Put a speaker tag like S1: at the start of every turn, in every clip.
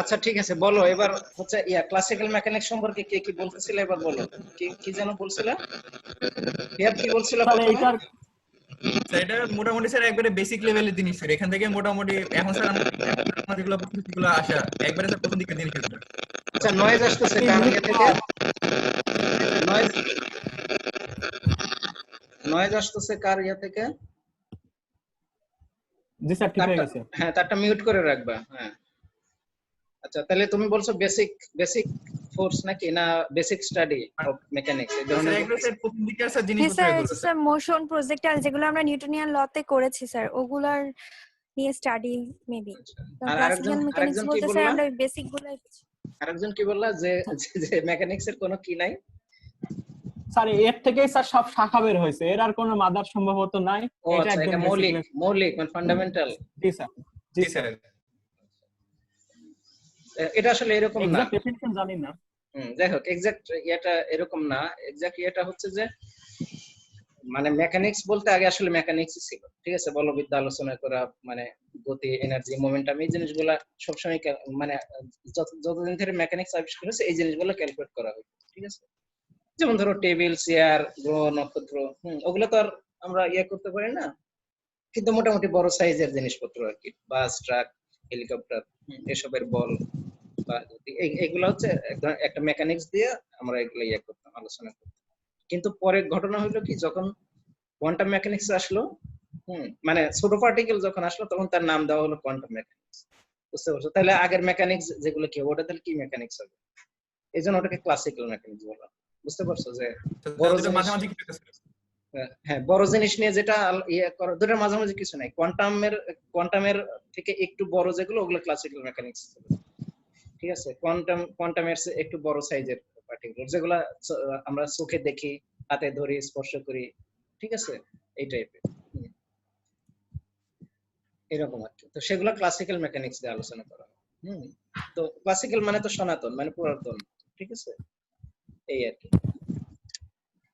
S1: আচ্ছা ঠিক আছে, বলো এবার হচ্ছে ক্লাসিক্যাল মেকানিক্স সম্পর্কে কে কি বলতেছিলে, এবার বলো কি কি যেন বলছিলে, কি বলছিল
S2: স্যার
S1: প্রথমে?
S2: এইটার
S3: এটা মোটামুটি স্যার একবারে বেসিক লেভেলের জিনিস স্যার। এখান থেকে মোটামুটি এখন স্যার আমরা যেগুলো পড়তেছি সেগুলো আসা একবারে স্যার প্রথম দিকের জিনিস এগুলো।
S1: আচ্ছা নয়েজ আসতেছে কার ইয়ে থেকে? নয়েজ নয়েজ আসতেছে কার ইয়ে থেকে?
S2: জি স্যার ঠিক হয়ে গেছে।
S1: হ্যাঁ তারটা মিউট করে রাখবা। হ্যাঁ আচ্ছা তাহলে তুমি বলছো বেসিক বেসিক ফোর্স নাকি না বেসিক স্টাডি অফ মেকানিক্স এই ধরনের?
S3: স্যার এগুলো স্যার প্রথম দিকের স্যার জিনিসপত্র
S4: স্যার
S3: এগুলো
S4: স্যার মোশন প্রজেক্টাইল যেগুলো আমরা নিউটনিয়ান লতে করেছি স্যার, ওগুলার নিয়ে স্টাডি মেবি।
S1: আর
S4: ক্লাসিক্যাল মেকানিক্স
S1: আরেকজন কি
S4: বলতে স্যার
S1: বললা?
S4: আমরা বেসিক গুলাই।
S1: আরেকজন কি বললা যে যে মেকানিক্স এর কোনো কি নাই?
S2: স্যার এর থেকেই স্যার সব শাখা বের হয়েছে, এর আর কোনো মাদার সম্ভবত নাই।
S1: এটা একদম মৌলিক মৌলিক মানে ফান্ডামেন্টাল।
S2: জি স্যার
S3: জি স্যার।
S1: এটা আসলে এরকম না,
S2: এক্সাক্ট ডেফিনিশন জানি না।
S1: যাই হোক এক্সাক্ট এটা এরকম না। এক্সাক্ট এটা হচ্ছে যে মানে মেকানিক্স বলতে আগে আসলে মেকানিক্স ছিল, ঠিক আছে, বলবিদ্যা আলোচনা করা, মানে গতি, এনার্জি, মোমেন্টাম, এই জিনিসগুলা সবসময় মানে যতদিন ধরে মেকানিক্স আবিষ্কার হয়েছে এই জিনিসগুলো ক্যালকুলেট করা হয়, ঠিক আছে। যেমন ধরো টেবিল, চেয়ার, গ্রহ, নক্ষত্র, ওগুলো তো আর আমরা করতে পারি না, কিন্তু মোটামুটি বড় সাইজের জিনিসপত্র আর কি, বাস, ট্রাক, হেলিকপ্টার, এসবের বল বা এগুলো হচ্ছে একটা মেকানিক্স দিয়ে আমরা এগুলো করতাম, আলোচনা করতাম। কিন্তু পরে ঘটনা হলো কি, যখন কোয়ান্টাম মেকানিক্স আসলো, মানে ছোট পার্টিকেল যখন আসলো তখন তার নাম দেওয়া হলো কোয়ান্টাম মেকানিক্স, বুঝতে পারছো? তাহলে আগের মেকানিক্স যেগুলো কি ওটা তাহলে কি মেকানিক্স হবে? এই জন্য ওটাকে ক্লাসিক্যাল মেকানিক্স বলা, বুঝতে পারছো? যে বড়
S3: মাঝামাঝি
S1: হ্যাঁ বড় জিনিস নিয়ে যেটা করা, দুটোর মাঝামাঝি কিছু নাই। কোয়ান্টামের থেকে একটু বড় যেগুলো ওগুলো ক্লাসিক্যাল মেকানিক্স, ঠিক আছে। কোয়ান্টামের একটু বড় সাইজের পার্টিকেল যেগুলো আমরা চোখে দেখি, হাতে ধরি, স্পর্শ করি, ঠিক আছে, এই টাইপের এরকম আর কি। তো সেগুলো ক্লাসিক্যাল মেকানিক্স দিয়ে আলোচনা করা হয়। তো ক্লাসিক্যাল মানে তো সনাতন, মানে পুরাতন, ঠিক আছে, এই আর কি।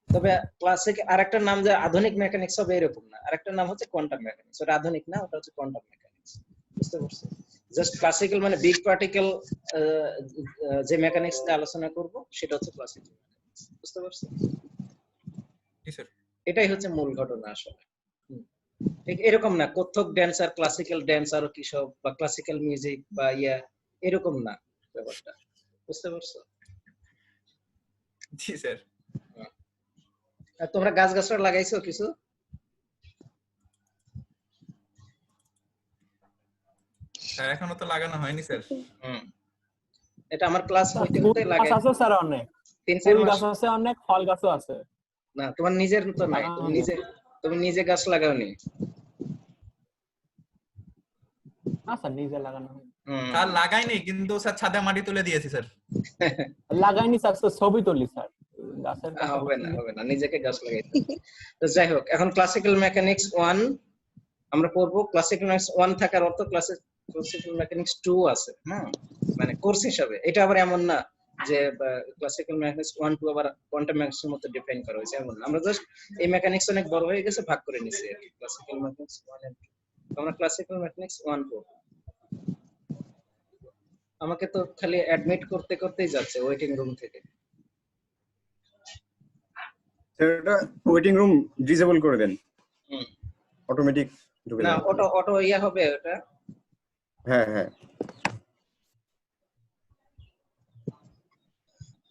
S1: তবে ক্লাসিক আরেকটা নাম যে আধুনিক মেকানিক্স হবে এরকম না, আরেকটা নাম হচ্ছে কোয়ান্টাম মেকানিক্স। ওটা আধুনিক না, ওটা হচ্ছে কোয়ান্টাম মেকানিক্স, বুঝতে পারছো? জাস্ট ক্লাসিক্যাল মানে বিগ পার্টিকেল যে মেকানিক্স নিয়ে আলোচনা করব সেটা হচ্ছে ক্লাসিক্যাল মেকানিক্স, বুঝতে পারছো?
S3: জি স্যার।
S1: এটাই হচ্ছে মূল ঘটনা আসলে। ঠিক এরকম না কত্থক ড্যান্স আর ক্লাসিক্যাল ড্যান্স আর কি সব, বা ক্লাসিক্যাল মিউজিক বা এরকম না ব্যাপারটা, বুঝতে পারছো?
S3: জি স্যার।
S1: আর তোমরা গাছগাছড়া লাগাইছো কিছু?
S3: স্যার এখনো তো লাগানো হয়নি স্যার।
S1: এটা আমার ক্লাস হইতে হইতে লাগাই
S2: আছে স্যার, অনেক
S1: 3-4 মাস
S2: গাছ আছে, অনেক ফল গাছও আছে।
S1: না তোমার নিজের তো নাই, তুমি নিজে গাছ লাগাওনি?
S2: না স্যার নিজে লাগানো হয়নি।
S3: স্যার লাগাইনি, কিন্তু স্যার ছাদে মাটি তুলে দিয়েছি স্যার।
S2: লাগাইনি স্যার, ছবি তুলি স্যার গাছের।
S1: হবে না নিজেকে গাছ লাগাইতে। তো যাই হোক, এখন ক্লাসিক্যাল মেকানিক্স 1 আমরা পড়বো। ক্লাসিক্যাল মেকানিক্স 1 থাকার অর্থ ক্লাসিক্যাল মেকানিক্স 2 আছে, মানে কোর্স হিসাবে। এটা আবার এমন না যে ক্লাসিক্যাল মেকানিক্স 1 2 আবার কোয়ান্টাম মেকানিক্স এর মতো ডিফাইন করা হয়েছে, এমন না। আমরা জাস্ট এই মেকানিক্স অনেক বড় হয়ে গেছে, ভাগ করে নিছি আর কি, ক্লাসিক্যাল মেকানিক্স 1 এন্ড 2। আমরা ক্লাসিক্যাল মেকানিক্স 1 পড়বো। আমাকে তো খালি অ্যাডমিট করতে করতেই যাচ্ছে ওয়েটিং রুম থেকে।
S5: এটা ওয়েটিং রুম ডিসেবল করে দেন, অটোমেটিক ঢুকে
S1: না
S5: যাবে।
S1: অটো হবে ওটা।
S5: হ্যাঁ হ্যাঁ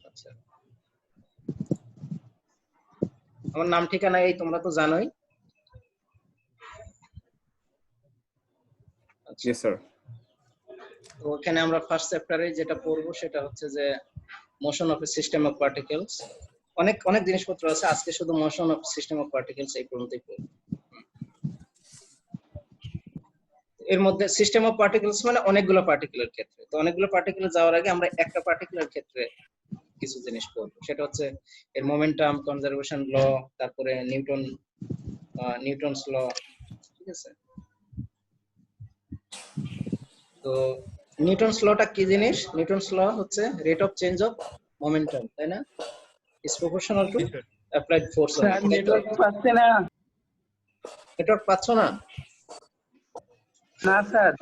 S1: আচ্ছা, আমার নাম ঠিকানা এই তোমরা তো জানোই।
S5: জি স্যার।
S1: তো ওখানে আমরা ফার্স্ট চ্যাপ্টারে যেটা পড়বো সেটা হচ্ছে যে motion of a system of particles. অনেক অনেক জিনিসপত্র আছে, আজকে শুধু motion of system of particles এই পর্যন্তই পড়বো। এর মধ্যে সিস্টেম অফ পার্টিকেলস মানে অনেকগুলো পার্টিকেলের ক্ষেত্রে। তো অনেকগুলো পার্টিকেলে যাওয়ার আগে আমরা একটা পার্টিকুলার ক্ষেত্রে কিছু জিনিস পড়বো, সেটা হচ্ছে এর মোমেন্টাম, কনজারভেশন ল, তারপরে নিউটনস ল, ঠিক আছে। তো নিউটনস লটা কি জিনিস? নিউটনস ল হচ্ছে rate of change of momentum, তাই না? Is proportional to applied force.
S6: Network পাচ্ছে না।
S1: নেটওয়ার্ক পাচ্ছ না?
S6: না স্যার,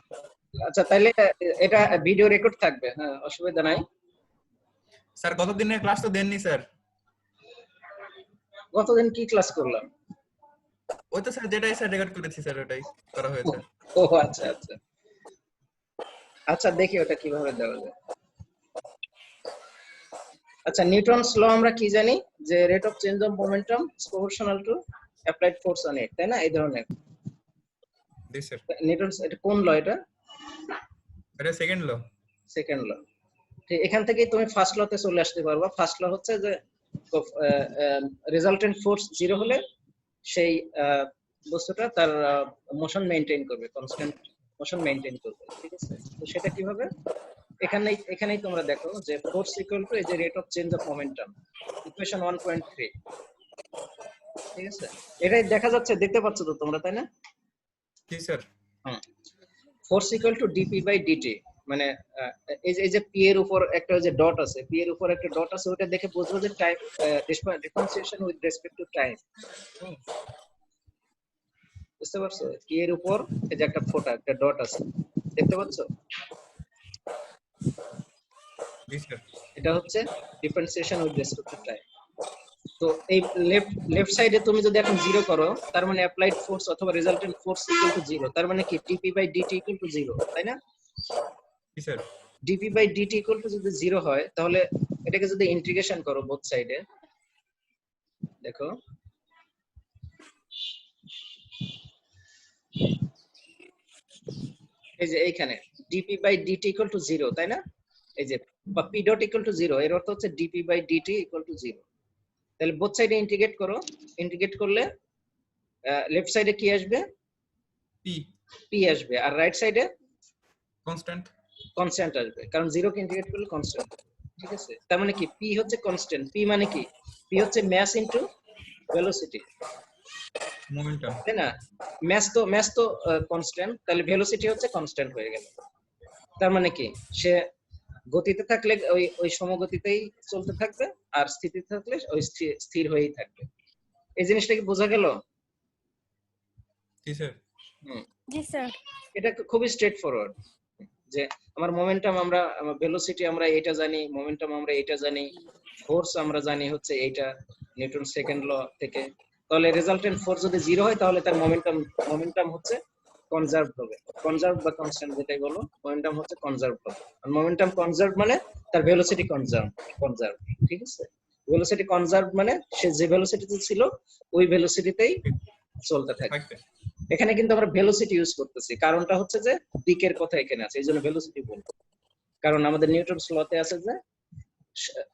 S1: আচ্ছা তাহলে এটা ভিডিও রেকর্ড থাকবে, হ্যাঁ অসুবিধা নাই।
S3: স্যার গতদিনের ক্লাস তো দেননি স্যার।
S1: গতদিন কি ক্লাস করলাম?
S3: ওই তো স্যার যেটাই স্যার রেকর্ড করেছি স্যার ওটাই করা হয়েছে।
S1: ও আচ্ছা আচ্ছা আচ্ছা, দেখি ওটা কিভাবে দেওয়া যায়। আচ্ছা, নিউটনস ল আমরা কি জানি, যে rate of change of momentum is proportional to applied force on it, তাই না? এই ধরনের
S3: জি স্যার।
S1: নিউটনস, এটা কোন ল? এটা
S3: এটা সেকেন্ড ল।
S1: Second law. ঠিক, এখান থেকেই তুমি ফার্স্ট লতে চলে আসতে পারবা। ফার্স্ট ল হচ্ছে যে রেজাল্টেন্ট ফোর্স জিরো হলে সেই বস্তুটা তার মোশন মেইনটেইন করবে, কনস্ট্যান্ট মোশন মেইনটেইন করবে, ঠিক আছে? তো সেটা কিভাবে, এখানেই তোমরা দেখো যে ফোর্স ইকুয়াল টু এই যে rate of change of momentum, equation 1.3, ঠিক আছে? এটাই দেখা যাচ্ছে, দেখতে পাচ্ছ তো তোমরা, তাই না?
S3: জি sir.
S1: Force equal to dp by dt, মানে এই যে পি এর উপর একটা যে ডট আছে, পি এর উপর একটা ডট আছে, ওটা দেখে বুঝবো যে time differentiation with respect to time. বুঝতে পারছো? পি এর উপর এই যে একটা ফোঁটা, একটা ডট আছে, দেখতে পাচ্ছ?
S3: জি স্যার।
S1: এটা হচ্ছে differentiation with respect to time. তো এই লেফট সাইডে তুমি যদি এখন জিরো করো, তার মানে অ্যাপ্লাইড ফোর্স অথবা resultant force equal to zero, তার মানে কি dp by DT equal to zero, তাই না?
S3: জি sir.
S1: Dp by DT equal to যদি জিরো হয়, তাহলে এটাকে যদি ইন্টিগ্রেশন করো বোথ সাইডে, দেখো এই যে এইখানে DP by DT equal to zero, তাই না? এই যে P dot equal to zero, এর অর্থ হচ্ছে DP by DT equal to zero. তাহলে বোথ সাইডে ইন্টিগ্রেট করো, ইন্টিগ্রেট করলে লেফট সাইডে কি আসবে?
S3: পি
S1: পি আসবে, আর রাইট সাইডে
S3: কনস্ট্যান্ট
S1: কনস্ট্যান্ট আসবে, কারণ জিরো কে ইন্টিগ্রেট করলে কনস্ট্যান্ট, ঠিক আছে? তার মানে কি পি হচ্ছে কনস্ট্যান্ট, পি মানে কি? পি হচ্ছে ম্যাস ইনটু ভেলোসিটি,
S3: মোমেন্টাম।
S1: তাই না? ম্যাস তো কনস্ট্যান্ট, তাহলে ভেলোসিটি হচ্ছে কনস্ট্যান্ট হয়ে গেল। তার মানে কি সে গতিতে থাকলে ওই সমগতিতেই চলতে থাকবে, আর স্থিতিতে থাকলে ওই স্থির হয়েই থাকবে। এই জিনিসটা কি বোঝা গেল?
S3: জি স্যার।
S4: জি স্যার।
S1: এটা খুবই স্ট্রেট ফরওয়ার্ড, যে আমার মোমেন্টাম আমরা ভেলোসিটি আমরা এটা জানি, মোমেন্টাম আমরা এটা জানি, ফোর্স আমরা জানি হচ্ছে এইটা নিউটন সেকেন্ড ল থেকে। তাহলে রেজাল্টেন্ট ফোর্স যদি জিরো হয়, তাহলে তার মোমেন্টাম হচ্ছে কনজার্ভ হবে, কনজার্ভ বা কনস্ট্যান্ট যেটাই বলো, মোমেন্টাম হচ্ছে কনজার্ভ হবে। আর মোমেন্টাম কনজার্ভ মানে তার ভেলোসিটি কনজার্ভ, ঠিক আছে? ভেলোসিটি কনজার্ভ মানে সে যে ভেলোসিটিতে ছিল ওই ভেলোসিটিতেই চলতে থাকবে। এখানে কিন্তু আমরা ভেলোসিটি ইউজ করতেছি, কারণটা হচ্ছে যে দিকের কথা এখানে আছে, এই জন্য ভেলোসিটি বলবো, কারণ আমাদের নিউটনস লতে আছে যে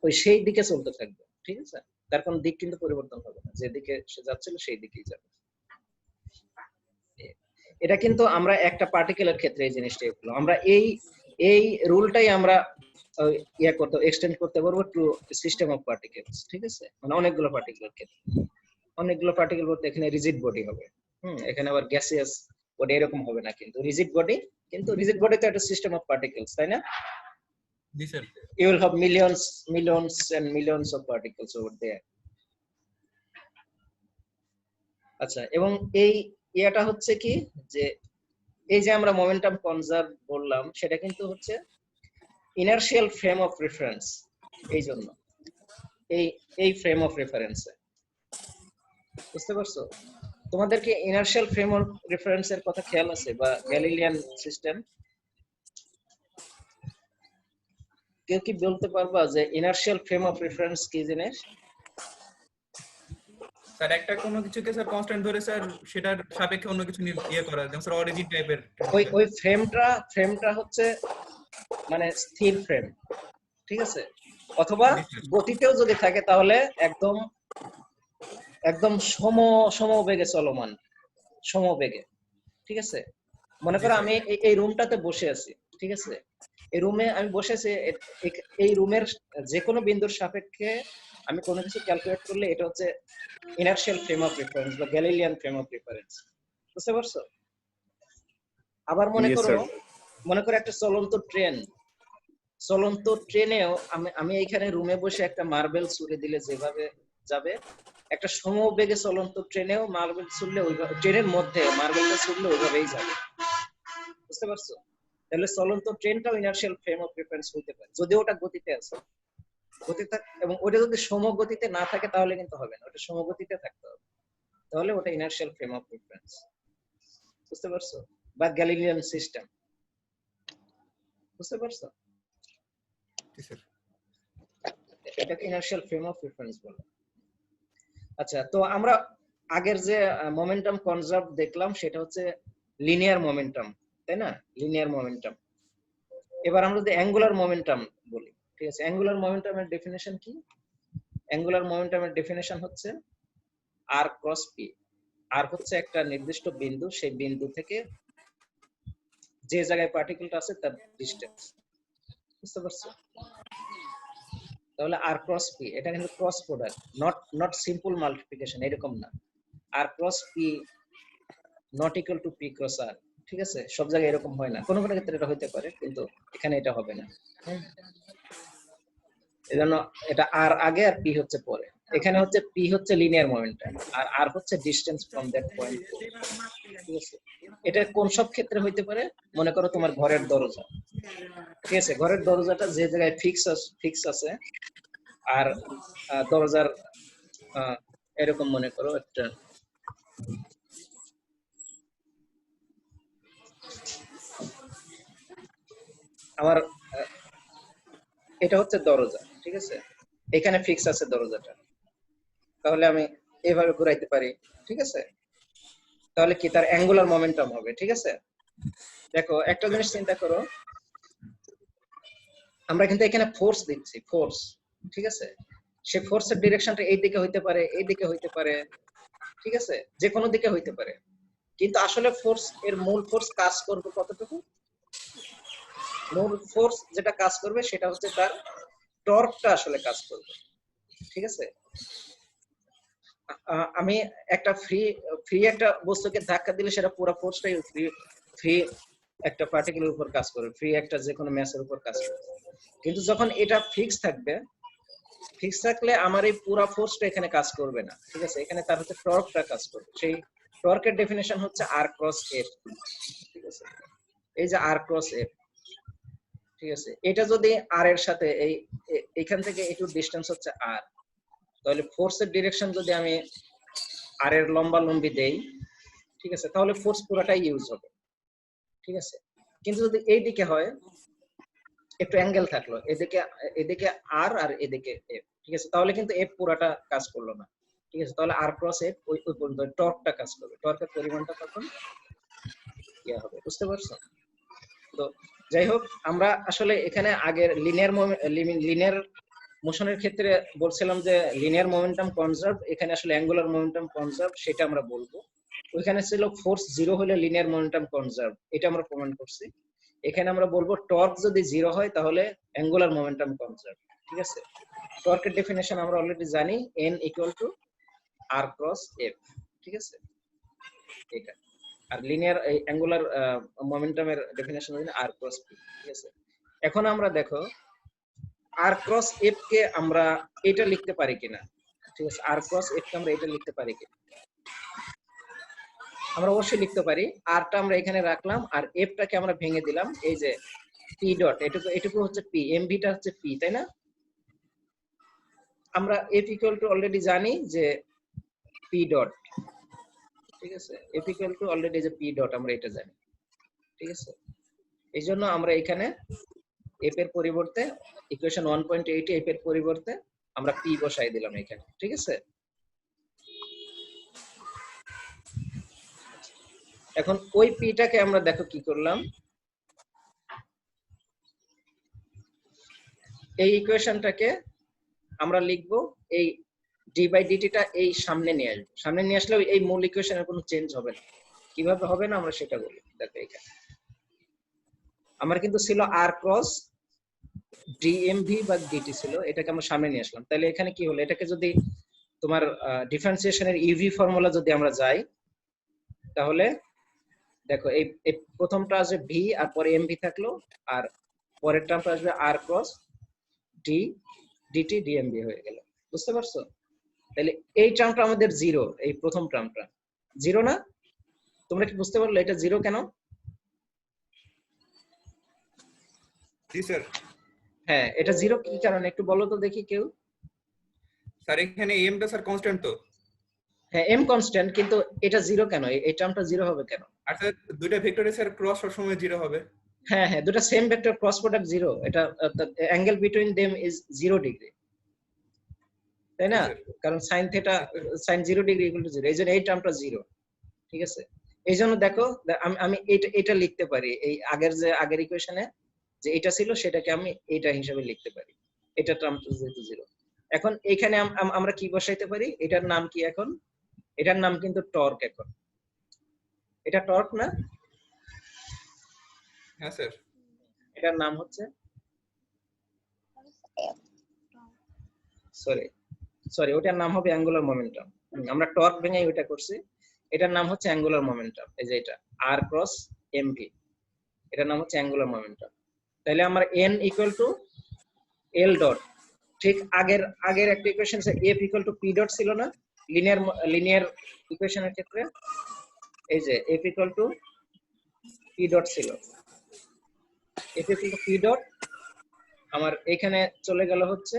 S1: ওই সেই দিকে চলতে থাকবে, ঠিক আছে? তার কোনো দিক কিন্তু পরিবর্তন হবে না, যে দিকে সে যাচ্ছিল সেই দিকেই যাবে। এটা কিন্তু আমরা একটা পার্টিকেলের ক্ষেত্রে এই জিনিসটা হলো, আমরা এই রুলটাই আমরা ইয়া করতে এক্সটেন্ড করতে পারবো টু সিস্টেম অফ পার্টিকেলস, ঠিক আছে? মানে অনেকগুলো পার্টিকেলের ক্ষেত্রে, অনেকগুলো পার্টিকেল বলতে এখানে রিজিড বডি হবে, এখানে আবার গ্যাসিয়াস বডি এরকম হবে না, কিন্তু রিজিড বডি, কিন্তু রিজিড বডি তো একটা সিস্টেম অফ পার্টিকেলস, তাই না?
S3: জি sir.
S1: You will have millions and millions of particles over there. আচ্ছা, এবং এই ইয়াটা হচ্ছে কি, যে এই যে আমরা মোমেন্টাম কনজার্ভ বললাম, সেটা কিন্তু হচ্ছে ইনার্শিয়াল ফ্রেম অফ রেফারেন্স। এই জন্য এই ফ্রেম অফ রেফারেন্সে, বুঝতে পারছো? তোমাদেরকে ইনার্শিয়াল ফ্রেম অফ রেফারেন্সের কথা খেয়াল আছে, বা গ্যালিলিয়ান সিস্টেম? কেউ কি বলতে পারবা যে ইনার্শিয়াল ফ্রেম অফ রেফারেন্স কি জিনিস?
S3: স্যার একটা কোনো কিছুকে স্যার কনস্ট্যান্ট ধরে স্যার সেটার সাপেক্ষে অন্য কিছু ইয়ে করা, যেমন স্যার অরিজিন টাইপের।
S1: ওই ফ্রেমটা হচ্ছে মানে স্থির ফ্রেম, ঠিক আছে? অথবা গতিতেও যদি থাকে তাহলে একদম সমবেগে চলমান, সমবেগে, ঠিক আছে? মনে করো আমি এই রুমটাতে বসে আছি, ঠিক আছে? এই রুমে আমি বসে আছি, এই রুমের যে কোনো বিন্দুর সাপেক্ষে আমি কোনো কিছু ক্যালকুলেট করলে এটা হচ্ছে ইনার্শিয়াল ফ্রেম অফ রেফারেন্স বা গ্যালিলিয়ান ফ্রেম অফ রেফারেন্স, বুঝতে পারছো? আবার মনে করো একটা চলন্ত ট্রেনেও আমি এইখানে রুমে বসে একটা মার্বেল ছুড়ে দিলে যেভাবে যাবে, একটা সমবেগে চলন্ত ট্রেনেও মার্বেল ছুড়লে ওইভাবে, ট্রেনের মধ্যে মার্বেলটা ছুড়লে ওইভাবেই যাবে, বুঝতে পারছো? তাহলে চলন্ত ট্রেনটাও ইনার্শিয়াল ফ্রেম অফ রেফারেন্স হইতে পারে যদিও ওটা গতিতে আছে, গতিতে এবং ওটা যদি সমগতিতে না থাকে তাহলে কিন্তু হবে না, ওটা সমগতিতে থাকতে হবে, তাহলে ওটা ইনার্শিয়াল ফ্রেম অফ রেফারেন্স। বুঝতে পারছো? বা গ্যালিলিয়ান সিস্টেম, বুঝতে পারছো?
S3: জি স্যার।
S1: এটাকে ইনার্শিয়াল ফ্রেম অফ রেফারেন্স বলে। আচ্ছা, তো আমরা আগের যে মোমেন্টাম কনজার্ভ দেখলাম সেটা হচ্ছে লিনিয়ার মোমেন্টাম, তাই না? Linear momentum. এবার আমরা যদি অ্যাঙ্গুলার মোমেন্টাম বলি, ঠিক আছে? অ্যাঙ্গুলার মোমেন্টামের ডেফিনেশন কি? অ্যাঙ্গুলার মোমেন্টামের ডেফিনেশন হচ্ছে আর ক্রস পি। আর হচ্ছে একটা নির্দিষ্ট বিন্দু, সেই বিন্দু থেকে যে জায়গায় পার্টিকেলটা আছে তার ডিসটেন্স। বুঝতে পারছো? তাহলে আর ক্রস পি এটা কিন্তু cross product, not simple multiplication, এরকম না। R cross p not equal to p cross r, ঠিক আছে? সব জায়গায় এরকম হয় না, কোনো কোনো ক্ষেত্রে এটা হতে পারে, কিন্তু এখানে এটা হবে না। এজন্য এটা আর আগে আর পি হচ্ছে পরে। এখানে হচ্ছে পি হচ্ছে লিনিয়ার মোমেন্টাম আর আর হচ্ছে ডিসটেন্স ফ্রম দ্যাট পয়েন্ট, ঠিক আছে? এটা কোন সব ক্ষেত্রে হইতে পারে? মনে করো তোমার ঘরের দরজা, ঠিক আছে? ঘরের দরজাটা যে জায়গায় ফিক্স আছে আর দরজার এরকম মনে করো একটা আমার এটা হচ্ছে দরজা, ঠিক আছে? এখানে ফিক্স আছে দরজাটা, তাহলে আমি এভাবে ঘুরাইতে পারি, ঠিক আছে? তাহলে কি তার অ্যাঙ্গুলার মোমেন্টাম হবে, ঠিক আছে? দেখো একটা জিনিস চিন্তা করো, আমরা কিন্তু এখানে ফোর্স দিচ্ছি, ফোর্স, ঠিক আছে? সে ফোর্সের ডিরেকশনটা এই দিকে হইতে পারে, এই দিকে হইতে পারে, ঠিক আছে? যে কোনো দিকে হইতে পারে, কিন্তু আসলে ফোর্স এর মূল ফোর্স কাজ করবে কতটুকু? মূল ফোর্স যেটা কাজ করবে সেটা হচ্ছে তার টর্কটা আসলে কাজ করবে, ঠিক আছে? আমি একটা ফ্রি একটা বস্তুকে ধাক্কা দিলে সেটা পুরো ফোর্সটাই ফ্রি একটা পার্টিকেলের উপর কাজ করবে, ফ্রি একটা যে কোনো ম্যাসের উপর কাজ করবে। কিন্তু যখন এটা ফিক্স থাকবে, ফিক্স থাকলে আমার এই পুরো ফোর্সটা এখানে কাজ করবে না, ঠিক আছে? এখানে তার হচ্ছে টর্কটা কাজ করবে। সেই টর্কের ডেফিনেশন হচ্ছে আর ক্রস এফ, ঠিক আছে? এই যে আর ক্রস এফ, ঠিক আছে? এটা যদি আর এর সাথে এইখান থেকে একটু ডিসটেন্স হচ্ছে আর, তাহলে ফোর্সের ডিরেকশন যদি আমি আর এর লম্বা লম্বি দেই, ঠিক আছে, তাহলে ফোর্স পুরোটাই ইউজ হবে, ঠিক আছে? কিন্তু যদি এই দিকে হয়, একটু অ্যাঙ্গেল থাকলো, এদিকে আর আর এদিকে এফ, ঠিক আছে, তাহলে কিন্তু এফ পুরোটা কাজ করলো না, ঠিক আছে? তাহলে আর ক্রস এফ ওই পর্যন্ত টর্কটা কাজ করবে, টর্কের পরিমাণটা তখন ইয়া হবে। বুঝতে পারছো? তো যাই হোক, আমরা আসলে এখানে আগের লিনিয়ার মোশনের ক্ষেত্রে বলছিলাম যে লিনিয়ার মোমেন্টাম কনজার্ভ, এখানে আসলে অ্যাঙ্গুলার মোমেন্টাম কনজার্ভ, সেটা আমরা বলবো। ওইখানে ছিল ফোর্স জিরো হলে লিনিয়ার মোমেন্টাম কনজার্ভ, এটা আমরা প্রমাণ করছি। এখানে আমরা বলবো টর্ক যদি জিরো হয় তাহলে অ্যাঙ্গুলার মোমেন্টাম কনজার্ভ, ঠিক আছে? টর্কের ডেফিনেশন আমরা অলরেডি জানি, n equal to R cross F, ঠিক আছে? এটা আর লিনিয়ার অ্যাঙ্গুলার মোমেন্টামের ডেফিনেশন হলো আর ক্রস পি, ঠিক আছে? এখন আমরা দেখো আর ক্রস এফ কে আমরা এটা লিখতে পারি কিনা, ঠিক আছে? আর ক্রস এফ কে আমরা এটা লিখতে পারি কিনা? আমরা অবশ্যই লিখতে পারি। আরটা আমরা এখানে রাখলাম আর এফটাকে আমরা ভেঙে দিলাম, এই যে পি ডট, এটুকু হচ্ছে পি, এমভিটা হচ্ছে পি, তাই না? আমরা এফ ইকুয়াল টু অলরেডি জানি যে পি ডট, ঠিক আছে? এফ ইকুয়াল টু অলরেডি যে পি ডট আমরা এটা জানি, ঠিক আছে? এই জন্য আমরা এখানে এফ এর পরিবর্তে ইকুয়েশন 1.8 এফ এর পরিবর্তে আমরা পি বসাই দিলাম এখানে, ঠিক আছে? এখন ওই পিটাকে আমরা দেখো কি করলাম, এই ইকুয়েশনটাকে আমরা লিখবো, এই ডি বাই ডিটিটা এই সামনে নিয়ে আসবো, সামনে নিয়ে আসলে এই মূল ইকুয়েশনের কোনো চেঞ্জ হবে না। কিভাবে হবে না আমরা সেটা বলি। দেখো এখানে আমার কিন্তু ছিল আর ক্রস ডিএমভি বা ডিটি ছিল, এটাকে আমরা সামনে নিয়ে আসলাম। তাহলে এখানে কি হলো, এটাকে যদি তোমার ডিফারেন্সিয়েশনের ইভি ফর্মুলা যদি আমরা যাই, তাহলে দেখো এই প্রথমটা আসবে ভি আর পরে এমভি থাকলো, আর পরের টার্মটা আসবে আর ক্রস ডি ডিটি ডিএমভি হয়ে গেল। বুঝতে পারছো? তাহলে এই টার্মটা আমাদের জিরো, এই প্রথম টার্মটা জিরো না? তোমরা কি বুঝতে পারলে এটা জিরো কেন?
S3: জি স্যার।
S1: হ্যাঁ, এটা জিরো কি কারণে একটু বলো তো দেখি কেউ।
S3: স্যার এখানে এম টা স্যার কনস্ট্যান্ট তো।
S1: হ্যাঁ, এম কনস্ট্যান্ট, কিন্তু এটা জিরো কেন? এই টার্মটা জিরো হবে কেন?
S3: আর স্যার দুইটা ভেক্টরের স্যার ক্রস সবসময় 0 হবে।
S1: হ্যাঁ হ্যাঁ, দুটো same vector cross product zero, এটা angle between them is 0 degree, তাই না?
S3: জি স্যার।
S1: কারণ sine theta, sine 0 degree equal to 0, এইজন্য এই টার্মটা জিরো। ঠিক আছে, এই জন্য দেখো আমি আমি এটা লিখতে পারি, এই আগের ইকুয়েশনে যে এটা ছিল সেটাকে আমি এইটা হিসেবে লিখতে পারি, এটা টার্মটা যেহেতু জিরো। এখন এখানে আমরা কি বসাইতে পারি? এটার নাম কি এখন? এটার নাম কিন্তু টর্ক। এখন এটা টর্ক না?
S3: হ্যাঁ স্যার।
S1: এটার নাম হচ্ছে, সরি ওটার নাম হবে অ্যাঙ্গুলার মোমেন্টাম। আমরা টর্ক ভেঙে ওটা করছি, এটার নাম হচ্ছে অ্যাঙ্গুলার মোমেন্টাম। এই যে এটা আর ক্রস এমভি, এটার নাম হচ্ছে অ্যাঙ্গুলার মোমেন্টাম। তাহলে আমরা n equal to l dot, ঠিক আগের একটা equation f equal to p dot ছিল না লিনিয়ার ইকুয়েশনের ক্ষেত্রে? এই যে f equal to p dot ছিল, f equal to p dot আমার এখানে চলে গেল হচ্ছে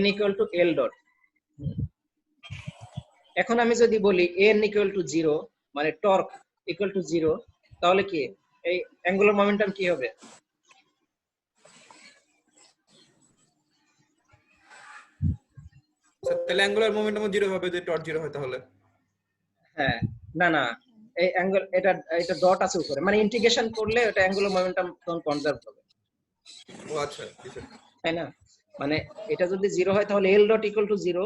S1: n equal to l dot. এখন আমি যদি বলি n ইকুয়াল টু 0 মানে টর্ক ইকুয়াল টু 0, তাহলে কি এই অ্যাঙ্গুলার মোমেন্টাম কি হবে?
S3: স্যার তাহলে অ্যাঙ্গুলার মোমেন্টাম 0 হবে যদি টর্ক 0 হয় তাহলে।
S1: হ্যাঁ, না এই অ্যাঙ্গেল এটা ডট আছে উপরে, মানে ইন্টিগ্রেশন করলে এটা অ্যাঙ্গুলার মোমেন্টাম তখন কনজার্ভ হবে,
S3: ও আচ্ছা জি স্যার।
S1: তাই না? মানে এটা যদি 0 হয় তাহলে এল ডট ইকুয়াল টু 0,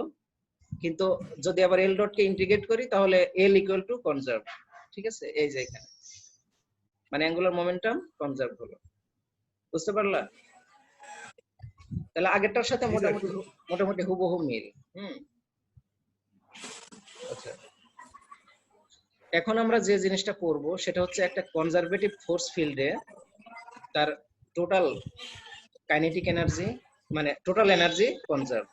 S1: কিন্তু যদি আবার এল ডট কে ইন্টিগ্রেট করি তাহলে এল ইকুয়াল টু কনজার্ভ। ঠিক আছে, এই যে এখানে মানে অ্যাঙ্গুলার মোমেন্টাম কনজার্ভ হলো। বুঝতে পারলা? তাহলে আগেরটার সাথে
S3: জি স্যার।
S1: মোটামুটি হুবহু মিল। আচ্ছা, এখন আমরা যে জিনিসটা করব সেটা হচ্ছে একটা কনজারভেটিভ ফোর্স ফিল্ডে তার টোটাল কাইনেটিক এনার্জি, মানে টোটাল এনার্জি কনজার্ভ,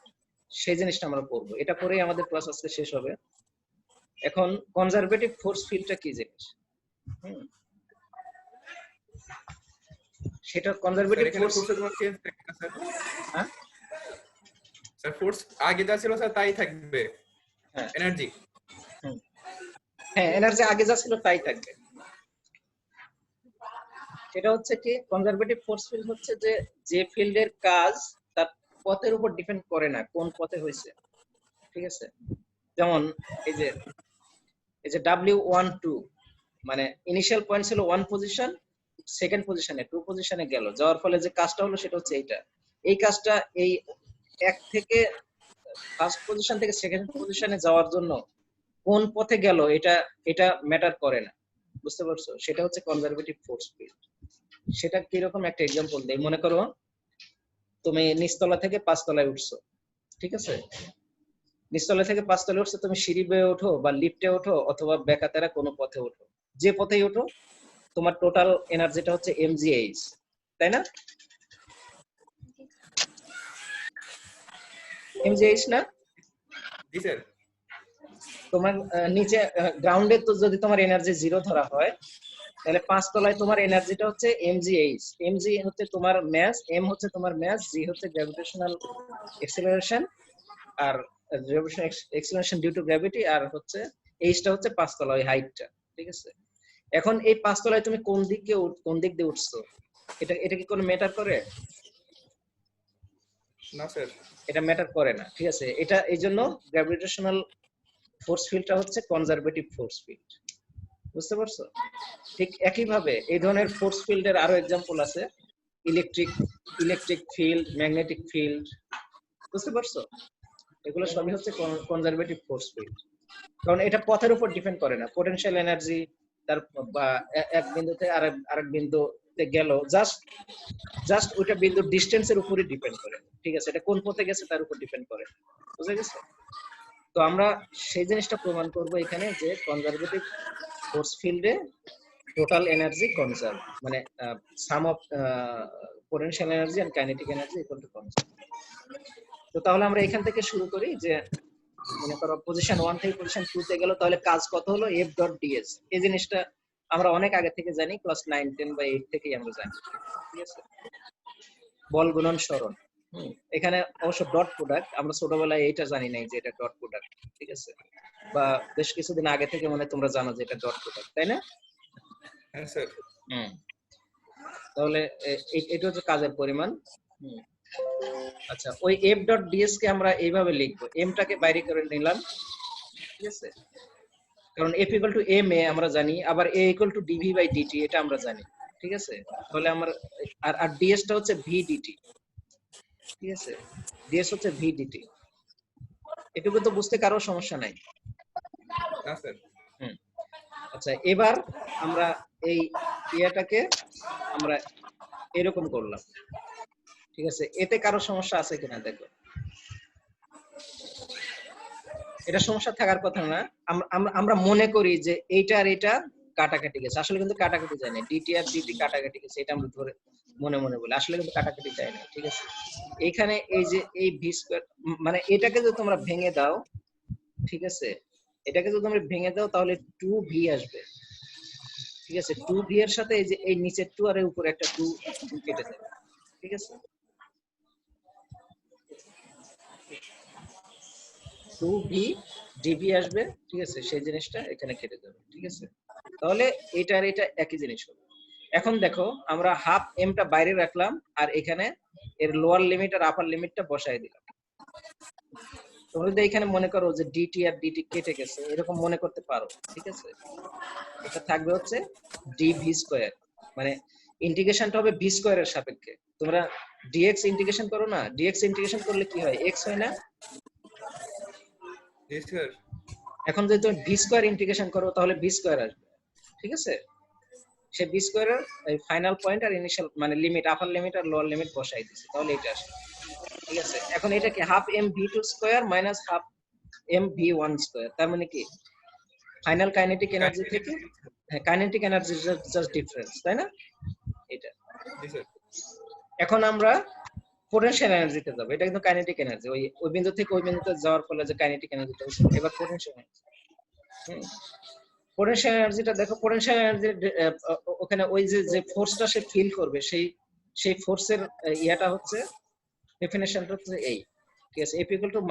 S1: সেই জিনিসটা আমরা করব। এটা করেই আমাদের ক্লাস আজকে শেষ হবে। এখন কনজারভেটিভ ফোর্স ফিল্ডটা কি জিনিস? সেটা কনজারভেটিভ
S3: এখানে
S1: ফোর্স,
S3: ফোর্সের কোনো চেঞ্জ থাকবে না স্যার?
S1: হ্যাঁ
S3: স্যার ফোর্স আগে যা ছিল স্যার তাই থাকবে,
S1: হ্যাঁ
S3: এনার্জি।
S1: হ্যাঁ, এনার্জি আগে যা ছিল তাই থাকবে। সেটা হচ্ছে কি, কনজারভেটিভ ফোর্স ফিল্ড হচ্ছে যে ফিল্ডের কাজ তার পথের উপর ডিপেন্ড করে না, কোন পথে হয়েছে। ঠিক আছে, যেমন এই যে W12, মানে ইনিশিয়াল পয়েন্ট ছিল 1 পজিশন, সেকেন্ড পজিশনে 2 পজিশনে গেল, যাওয়ার ফলে যে কাজটা হলো সেটা হচ্ছে এইটা। এই কাজটা এই এক থেকে ফার্স্ট পজিশন থেকে সেকেন্ড পজিশনে যাওয়ার জন্য কোন পথে গেল এটা ম্যাটার করে না। বুঝতে পারছো? সেটা হচ্ছে কনজারভেটিভ ফোর্স ফিল্ড। সেটা কিরকম একটা এক্সাম্পল দেই। মনে করো তুমি নিচতলা থেকে 5 তলায় উঠছো, ঠিক আছে? নিচতলা থেকে 5 তলায় উঠছো, তুমি সিঁড়ি বেয়ে ওঠো বা লিফটে ওঠো অথবা বেকাতেরা কোনো পথে ওঠো, যে পথেই ওঠো তোমার টোটাল এনার্জিটা হচ্ছে mgh, তাই না? mgh না?
S3: জি স্যার।
S1: তোমার নিচে গ্রাউন্ডে তো যদি তোমার এনার্জি 0 ধরা হয়, তাহলে 5 তলায় তোমার এনার্জিটা হচ্ছে mgh। mg হচ্ছে তোমার ম্যাস, m হচ্ছে তোমার ম্যাস, g হচ্ছে গ্র্যাভিটেশনাল এক্সেলারেশন, আর gravitational acceleration due to gravity, আর হচ্ছে h টা হচ্ছে 5 তলা, ওই হাইটটা। ঠিক আছে, এখন এই 5 তলায় তুমি কোন দিক দিয়ে উঠছো, এটা কি কোনো ম্যাটার করে?
S3: না স্যার।
S1: এটা ম্যাটার করে না। ঠিক আছে, এটা এই জন্য গ্র্যাভিটেশনাল ফোর্স ফিল্ডটা হচ্ছে কনজারভেটিভ ফোর্স ফিল্ড। বুঝতে পারছো? ঠিক একই ভাবে এই ধরনের ফোর্স ফিল্ডের আরো এক্সাম্পল আছে, ইলেকট্রিক ফিল্ড, ম্যাগনেটিক ফিল্ড। বুঝতে পারছো? এগুলো সবই হচ্ছে কনজারভেটিভ ফোর্স ফিল্ড, কারণ এটা পথের উপর ডিপেন্ড করে না। পোটেনশিয়াল এনার্জি তার বা এক বিন্দু থেকে আরেক বিন্দুতে গেল, জাস্ট ওইটা বিন্দুর ডিসটেন্সের উপরই ডিপেন্ড করে। ঠিক আছে, এটা কোন পথে গেছে তার উপর ডিপেন্ড করে। বুঝা গেছে? তো আমরা সেই জিনিসটা প্রমাণ করব এখানে, যে কনজারভেটিভ ফোর্স ফিল্ডে টোটাল এনার্জি কনজার্ভ, মানে sum of potential energy and kinetic energy equal to conserve. তো তাহলে আমরা এখান থেকে শুরু করি, যে মনে করো পজিশন 1 থেকে পজিশন 2 তে গেল, তাহলে কাজ কত হলো? F.ds। এই জিনিসটা আমরা অনেক আগে থেকে জানি, ক্লাস 9 10 বা 8 থেকেই আমরা জানি, ঠিক আছে? বল গুণন সরণ। এখানে অবশ্য ডট প্রোডাক্ট, আমরা ছোটবেলায় এটা জানি নাই যে এটা ডট প্রোডাক্ট, ঠিক আছে? বা বেশ কিছুদিন আগে থেকে মনে তোমরা জানো যে এটা ডট প্রোডাক্ট, তাই না?
S3: হ্যাঁ স্যার।
S1: তাহলে এটা হচ্ছে কাজের পরিমাণ। আচ্ছা, ওই f ডট ds কে আমরা এইভাবে লিখবো, m টাকে বাইরে করে নিলাম, ঠিক আছে? কারণ f equal to m A আমরা জানি, আবার a equal to dv by dt এটা আমরা জানি, ঠিক আছে? তাহলে আমরা আর ds টা হচ্ছে v dt, ঠিক আছে? ds হচ্ছে v dt। এটুকু তো বুঝতে কারো সমস্যা নাই?
S3: না স্যার।
S1: আচ্ছা, এবার আমরা এই ইয়াটাকে আমরা এরকম করলাম, ঠিক আছে? এতে কারো সমস্যা আছে কিনা দেখো। এটা সমস্যা থাকার কথা না। আমরা মনে করি যে এইটা আর এটা কাটাকাটি গেছে, আসলে কিন্তু কাটাকাটি যায় না। ডিটি আর ডিটি কাটাকাটি গেছে, এটা আমরা ধরে মনে মনে বলি, আসলে কিন্তু কাটাকাটি যায় না, ঠিক আছে? এইখানে এই যে এই ভি স্কয়ার, মানে এটাকে যদি তোমরা ভেঙে দাও, ঠিক আছে, এটাকে যদি তোমরা ভেঙে দাও তাহলে 2v আসবে, ঠিক আছে? 2v এর সাথে এই যে এই নিচের 2 আর এর উপরে একটা 2 কেটে যাবে, ঠিক আছে? 2v dv আসবে, ঠিক আছে? সেই জিনিসটা এখানে কেটে যাবে, ঠিক আছে? তাহলে এটা আর এটা একই জিনিস হবে। এখন দেখো, আমরা হাফ m টা বাইরে রাখলাম আর এখানে এর লোয়ার লিমিট আর আপার লিমিটটা বসায় দিলাম। তোমরা যদি এখানে মনে করো যে dt আর dt কেটে গেছে, এরকম মনে করতে পারো, ঠিক আছে? এটা থাকবে হচ্ছে dv স্কয়ার, মানে ইন্টিগ্রেশনটা হবে v স্কয়ারের সাপেক্ষে। তোমরা dx ইন্টিগ্রেশন করো না, dx ইন্টিগ্রেশন করলে কি হয়, x হয় না?
S3: জি স্যার।
S1: এখন যদি তুমি v স্কয়ার ইন্টিগ্রেশন করো তাহলে v স্কয়ার আসবে, ঠিক আছে? সে v স্কয়ারের এই ফাইনাল পয়েন্ট আর ইনিশিয়াল মানে লিমিট, আপার লিমিট আর লোয়ার লিমিট বসাই দিয়েছে, তাহলে এটা আসবে, ঠিক আছে? এখন এটা কি half m v2 square minus half m v1 square, তার মানে কি ফাইনাল কাইনেটিক এনার্জি থেকে, হ্যাঁ, কাইনেটিক এনার্জি জাস্ট ডিফারেন্স, তাই না? এটা।
S3: জি স্যার।
S1: এখন আমরা পোটেনশিয়াল এনার্জিতে যাব, এটা কিন্তু কাইনেটিক এনার্জি, ওই বিন্দু থেকে ওই বিন্দুতে যাওয়ার ফলে যে কাইনেটিক এনার্জিটা হচ্ছে, এবার পোটেনশিয়াল এনার্জি। পোটেনশিয়াল এনার্জিটা দেখো, পোটেনশিয়াল এনার্জি ওখানে ওই যে ফোর্সটা সে ফিল করবে, সেই ফোর্সের ইয়াটা হচ্ছে, ডেফিনিশনটা হচ্ছে এই, ঠিক আছে? F equal two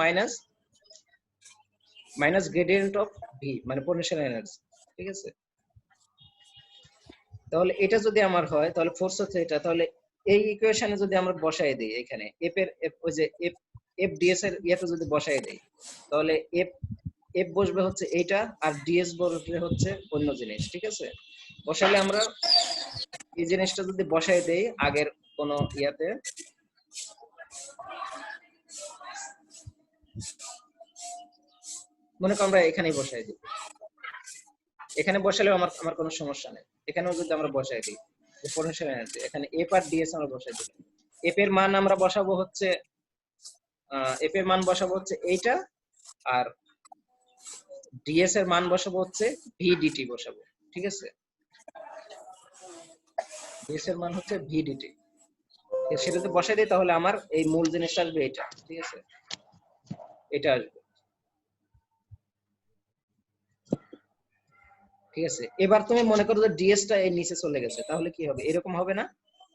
S1: minus gradient of V, মানে পোটেনশিয়াল এনার্জি, ঠিক আছে? তাহলে এটা যদি আমার হয় তাহলে ফোর্স হচ্ছে এটা, তাহলে এই ইকুয়েশনে যদি আমরা বসাই দেই এখানে f এর ওই যে f ds এর ইয়াটা যদি বসাই দেই, তাহলে f বসবে হচ্ছে এইটা আর ds বসবে হচ্ছে অন্য জিনিস, ঠিক আছে? বসালে আমরা এই জিনিসটা যদি বসাই দেই আগের কোন ইয়াতে, মনে করো আমরা এখানেই বসাই দিই, এখানে বসালেও আমার কোনো সমস্যা নেই। এখানেও যদি আমরা বসাই দিই পোটেনশিয়াল এনার্জি, এখানে f আর ds আমরা বসাই দিই। f এর মান আমরা বসাবো হচ্ছে এইটা, আর ds এর মান বসাবো হচ্ছে v dt বসাবো, ঠিক আছে? ds এর মান হচ্ছে v dt, সেটা যদি বসাই দিই তাহলে আমার এই মূল জিনিসটা আসবে এটা, ঠিক আছে? এটা আসবে, ঠিক আছে? এবার তুমি মনে করো যে ds টা এর নিচে চলে গেছে, তাহলে কি হবে? এরকম হবে না?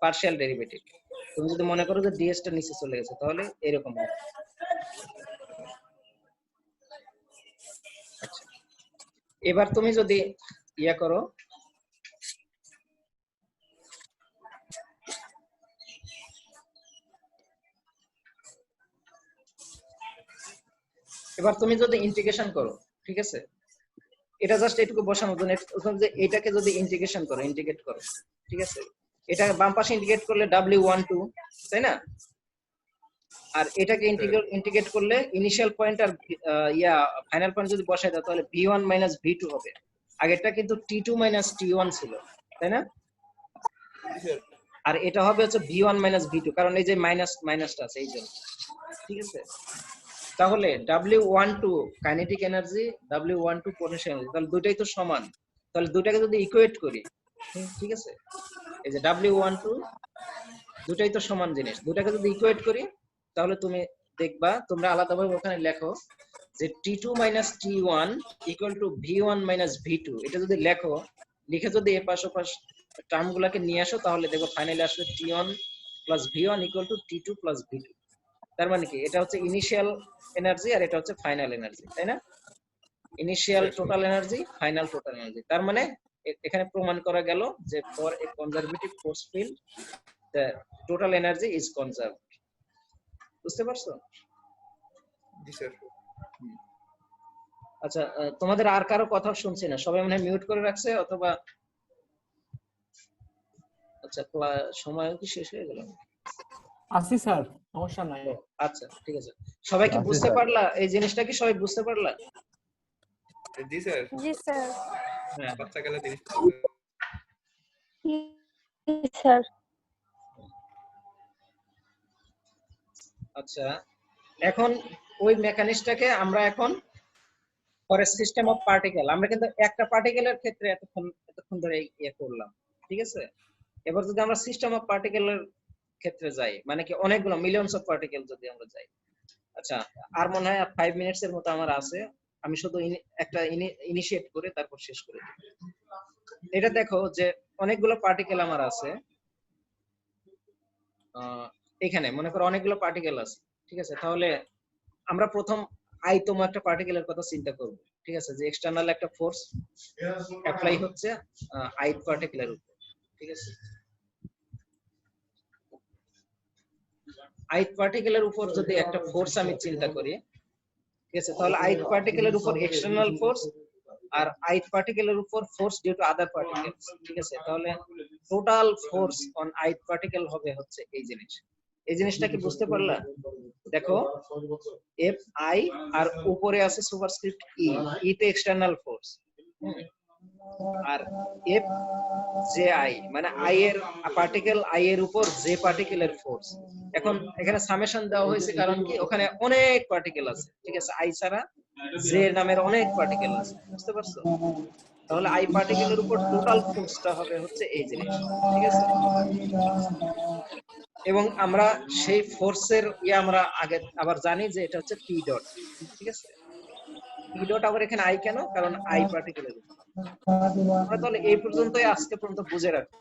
S1: Partial derivative. তুমি যদি মনে করো যে ds টা নিচে চলে গেছে তাহলে এরকম হবে। আচ্ছা, এবার তুমি যদি ইয়া করো, এবার তুমি যদি ইন্টিগ্রেশন করো, ঠিক আছে? এটা জাস্ট এটুকু বসানোর জন্য, যে এটাকে যদি ইন্টিগ্রেশন করো, ইন্টিগ্রেট করো, ঠিক আছে? এটা বাম পাশে ইন্টিগ্রেট করলে w12, তাই না? আর এটাকে ইন্টিগ্রেট করলে ইনিশিয়াল পয়েন্ট আর ফাইনাল পয়েন্ট যদি বসাই দাও তাহলে v1 মাইনাস v2 হবে। আগেরটা কিন্তু t2 মাইনাস t1 ছিল, তাই না? আর এটা হবে হচ্ছে v1 মাইনাস v2, কারণ এই যে মাইনাসটা আছে এই জন্য, ঠিক আছে? তাহলে w12 kinetic energy, w12 potential energy, তাহলে দুটাই তো সমান। তাহলে দুটাকে যদি ইকুয়েট করি, ঠিক আছে, এই যে w12 দুটাই তো সমান জিনিস, দুটাকে যদি ইকুয়েট করি তাহলে তুমি দেখবা, তোমরা আলাদাভাবে ওখানে লেখো যে t2 minus t1 equal to v1 minus v2, এটা যদি লেখো লিখে যদি এ পাশ ও পাশ টার্ম গুলাকে নিয়ে আসো তাহলে দেখো ফাইনালি আসবে T1 plus V1 equal to T2 plus V2। তার মানে কি এটা হচ্ছে ইনিশিয়াল এনার্জি আর এটা হচ্ছে ফাইনাল এনার্জি, তাই না? Initial total energy, final total energy. তার মানে এখানে প্রমাণ করা গেল যে for a conservative force field the total energy is conserved. বুঝতে পারছো?
S3: জি স্যার।
S1: আচ্ছা, তোমাদের আর কারো কথা শুনছি না, সবাই মনে হয় মিউট করে রাখছে অথবা আচ্ছা সময় কি শেষ হয়ে গেল?
S2: আসি স্যার, সমস্যা নাই।
S1: আচ্ছা ঠিক আছে, সবাই কি বুঝতে পারলা? এই জিনিসটা কি সবাই বুঝতে পারলা?
S3: জি স্যার।
S4: জি স্যার।
S1: হ্যাঁ
S3: বাচ্চা গেলে জিনিস
S4: স্যার
S1: আচ্ছা, এখন ওই মেকানিক্সটাকে আমরা এখন ফর সিস্টেম অফ পার্টিকেল, আমরা কিন্তু একটা পার্টিকেলের ক্ষেত্রে এতক্ষণ ধরে ইয়ে করলাম, ঠিক আছে? এবার যদি আমরা সিস্টেম অফ পার্টিকেলের ক্ষেত্রে যাই, মানে কি অনেকগুলো মিলিয়নস অফ পার্টিকেল যদি আমরা যাই, আচ্ছা আর মনে হয় 5 মিনিটস এর মতো আমার আছে, আমি শুধু একটা ইনিশিয়েট করে তারপর শেষ করে দিই। এটা দেখো যে অনেকগুলো পার্টিকেল আমার আছে, এখানে মনে করো অনেকগুলো পার্টিকেল আছে, ঠিক আছে? তাহলে আমরা প্রথম আইতম একটা পার্টিকেলের কথা চিন্তা করব, ঠিক আছে? যে এক্সটার্নাল একটা ফোর্স অ্যাপ্লাই হচ্ছে আইট পার্টিকেলের উপর, ঠিক আছে? আইট পার্টিকেলের উপর যদি একটা ফোর্স আমি চিন্তা করি, ঠিক আছে, তাহলে আইট পার্টিকেলের উপর এক্সটার্নাল ফোর্স আর আইট পার্টিকেলের উপর force due to other particles, ঠিক আছে? তাহলে total force on ith particle হবে হচ্ছে এই জিনিস। এই জিনিসটা কি বুঝতে পারলা? দেখো এফ আই আর উপরে আছে সুপারস্ক্রিপ্ট ই, ই তে এক্সটার্নাল ফোর্স, আর এফ জে আই মানে আই এর পার্টিকেল আই এর উপর জে পার্টিকেলের ফোর্স। এখন এখানে সামেশন দেওয়া হয়েছে কারণ কি ওখানে অনেক পার্টিকেল আছে, ঠিক আছে? আই ছাড়া জে নামের অনেক পার্টিকেল আছে, বুঝতে পারছো? তাহলে আই পার্টিকেলের উপর টোটাল ফোর্সটা হবে হচ্ছে এই জিনিস, ঠিক আছে? এবং আমরা সেই ফোর্সের আমরা আগে আবার জানি যে এটা হচ্ছে পি ডট, ঠিক আছে? পি ডট আবার এখানে আই কেন? কারণ আই পার্টিকেলের উপর। আমরা তাহলে এই পর্যন্তই আজকে পর্যন্ত বুঝে রাখবো,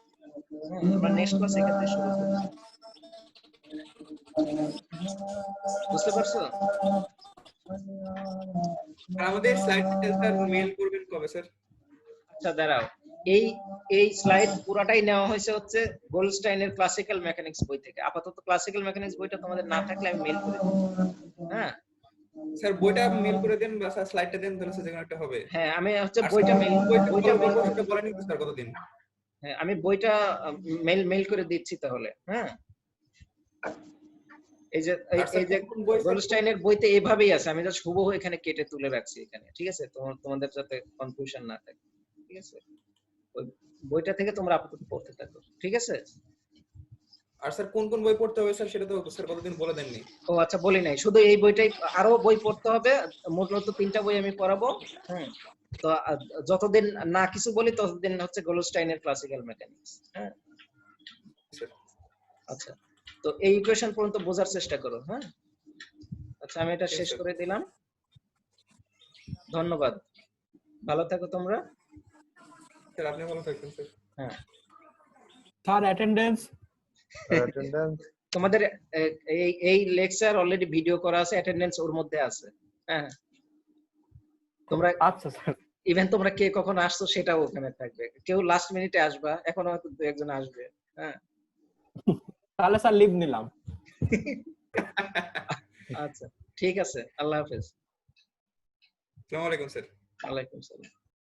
S1: আমরা নেক্সট ক্লাসে এখান থেকে শুরু করব। বুঝতে পারছো?
S3: আমাদের স্লাইড স্যার মেল করবেন কবে স্যার?
S1: আচ্ছা দাঁড়াও, এই স্লাইড পুরাটাই নেওয়া হয়েছে হচ্ছে গোল্ডস্টাইনের ক্লাসিক্যাল মেকানিক্স বই থেকে। আপাতত ক্লাসিক্যাল মেকানিক্স বইটা তোমাদের না থাকলে আমি মেল করে দেব। হ্যাঁ
S3: স্যার বইটা মেল করে দেন বা স্যার স্লাইডটা দেন, তাহলে সেখানে একটা হবে।
S1: হ্যাঁ, আমি হচ্ছে বইটা মেল
S3: বলেন কিন্তু স্যার কতদিন?
S1: হ্যাঁ, আমি বইটা মেল করে দিচ্ছি তাহলে। হ্যাঁ, এই যে গোল্ডস্টাইনের বইতে এইভাবেই আছে, আমি জাস্ট হুবহু এখানে কেটে তুলে রাখছি এখানে, ঠিক আছে? তোমাদের যাতে কনফিউশন না থাকে, ঠিক আছে? ওই বইটা থেকে তোমরা আপাতত পড়তে থাকো, ঠিক আছে?
S3: আর স্যার কোন কোন বই পড়তে হবে স্যার সেটা তো স্যার কতদিন বলে দেননি।
S1: ও আচ্ছা, বলি নাই, শুধু এই বইটাই, আরো বই পড়তে হবে, মূলত 3টা বই আমি পড়াবো। হ্যাঁ, তো যতদিন না কিছু বলি ততদিন হচ্ছে গোল্ডস্টাইনের ক্লাসিক্যাল মেকানিক্স। হ্যাঁ আচ্ছা, তো এই ইকুয়েশন পর্যন্ত বোঝার চেষ্টা করো। হ্যাঁ আচ্ছা, আমি এটা শেষ করে দিলাম। ধন্যবাদ, ভালো থাকো তোমরা।
S3: স্যার আপনি ভালো থাকবেন স্যার।
S1: হ্যাঁ
S2: স্যার অ্যাটেন্ডেন্স
S1: তোমাদের এই লেকচার অলরেডি ভিডিও করা আছে, অ্যাটেন্ডেন্স ওর মধ্যে আছে। হ্যাঁ তোমরা
S2: আচ্ছা স্যার,
S1: ইভেন তোমরা কে কখন আসছো সেটাও ওখানে থাকবে। কেউ লাস্ট মিনিটে আসবা, এখন হয়তো 2-1 আসবে। হ্যাঁ
S2: তাহলে স্যার লিভ নিলাম।
S1: আচ্ছা ঠিক আছে, আল্লাহ হাফেজ।
S3: আসসালামু আলাইকুম স্যার।
S1: ওয়ালাইকুম সালাম।